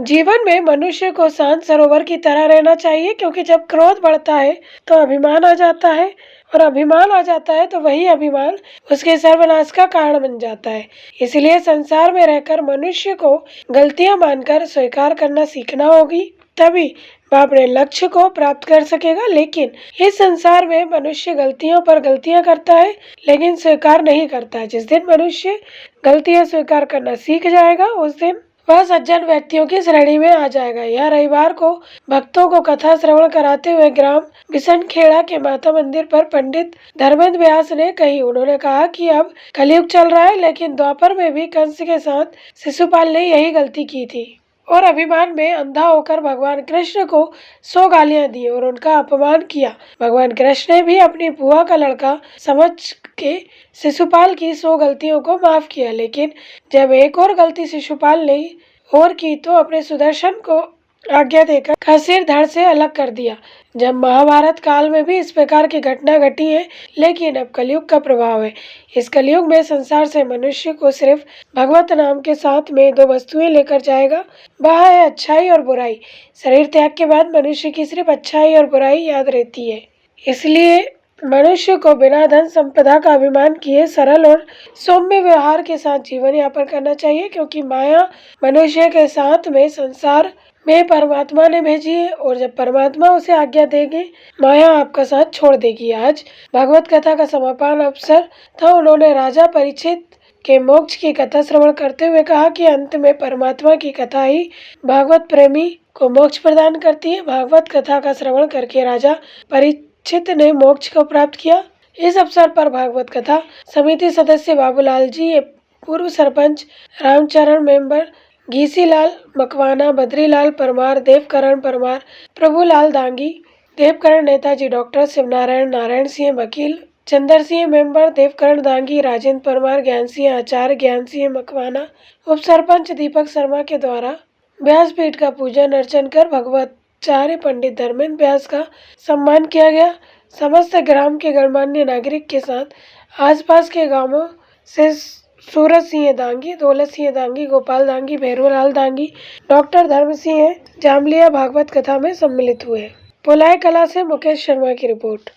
जीवन में मनुष्य को शांत सरोवर की तरह रहना चाहिए, क्योंकि जब क्रोध बढ़ता है तो अभिमान आ जाता है, और अभिमान आ जाता है तो वही अभिमान उसके सर्वनाश का कारण बन जाता है। इसलिए संसार में रहकर मनुष्य को गलतियां मानकर स्वीकार करना सीखना होगी, तभी वह अपने लक्ष्य को प्राप्त कर सकेगा। लेकिन इस संसार में मनुष्य गलतियों पर गलतियां करता है, लेकिन स्वीकार नहीं करता है। जिस दिन मनुष्य गलतियां स्वीकार करना सीख जाएगा, उस दिन वह सज्जन व्यक्तियों की श्रेणी में आ जाएगा। यह रविवार को भक्तों को कथा श्रवण कराते हुए ग्राम बिसनखेड़ा के माता मंदिर पर पंडित धर्मेंद्र व्यास ने कही। उन्होंने कहा कि अब कलयुग चल रहा है, लेकिन द्वापर में भी कंस के साथ शिशुपाल ने यही गलती की थी और अभिमान में अंधा होकर भगवान कृष्ण को 100 गालियां दी और उनका अपमान किया। भगवान कृष्ण ने भी अपनी बुआ का लड़का समझ के शिशुपाल की 100 गलतियों को माफ किया, लेकिन जब एक और गलती शिशुपाल ने और की तो अपने सुदर्शन को आज्ञा देकर का सिर धड़ से अलग कर दिया। जब महाभारत काल में भी इस प्रकार की घटना घटी है, लेकिन अब कलयुग का प्रभाव है। इस कलयुग में संसार से मनुष्य को सिर्फ भगवत नाम के साथ में 2 वस्तुएं लेकर जाएगा, वह है अच्छाई और बुराई। शरीर त्याग के बाद मनुष्य की सिर्फ अच्छाई और बुराई याद रहती है। इसलिए मनुष्य को बिना धन संपदा का अभिमान किए सरल और सौम्य व्यवहार के साथ जीवन यापन करना चाहिए, क्योंकि माया मनुष्य के साथ में संसार में परमात्मा ने भेजी है, और जब परमात्मा उसे आज्ञा देंगे, माया आपका साथ छोड़ देगी। आज भागवत कथा का समापन अवसर था। उन्होंने राजा परीक्षित के मोक्ष की कथा श्रवण करते हुए कहा कि अंत में परमात्मा की कथा ही भागवत प्रेमी को मोक्ष प्रदान करती है। भागवत कथा का श्रवण करके राजा परीक्षित ने मोक्ष को प्राप्त किया। इस अवसर पर भागवत कथा समिति सदस्य बाबूलाल जी, पूर्व सरपंच रामचरण, मेंबर घीसीलाल मकवाना, बद्रीलाल परमार, देवकरण परमार, प्रभुलाल दांगी, देवकरण नेताजी डॉक्टर शिवनारायण, नारायण सिंह वकील, चंदर सिंह मेंबर, देवकरण दांगी, राजेंद्र परमार, ज्ञान सिंह आचार्य, ज्ञान सिंह मकवाना, उप सरपंच दीपक शर्मा के द्वारा व्यासपीठ का पूजन अर्चन कर भगवताचार्य पंडित धर्मेंद्र व्यास का सम्मान किया गया। समस्त ग्राम के गणमान्य नागरिक के साथ आसपास के गांवों से सूरज सिंह दांगी, दौलत सिंह दांगी, गोपाल दांगी, भैरूलाल दांगी, डॉक्टर धर्म सिंह जामलिया भागवत कथा में सम्मिलित हुए। पोलाई कला से मुकेश शर्मा की रिपोर्ट।